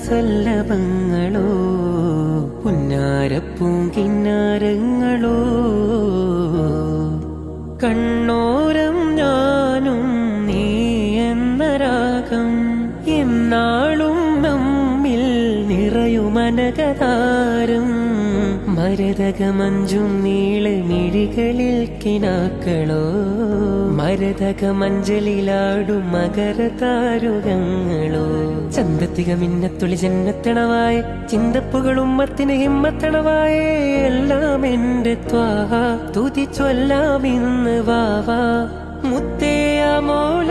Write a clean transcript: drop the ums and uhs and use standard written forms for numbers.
സല്ലഭങ്ങളോ പുന്നാരപ്പൂങ്കിന്നാരങ്ങളോ കണ്ണോരം ഞാനും നീ എന്ന രാഗം എന്നാളും നമ്മിൽ നിറയുമനകതാരം മരതകമഞ്ചും നീളമിഴികളിൽ കിനാക്കളോ മരതകമഞ്ചലിലാടും മകരതാരുകങ്ങളോ ചന്തത്തിക മിന്നത്തുളി ജന്നത്തണവായ ചിന്തപ്പുകൾ ഉമ്മത്തിന് ഹിമ്മത്തണവായ എല്ലാം എന്റെ ത്വാഹ തുതിച്ചൊല്ലാം ഇന്ന് വാവാ മുത്തേ മോല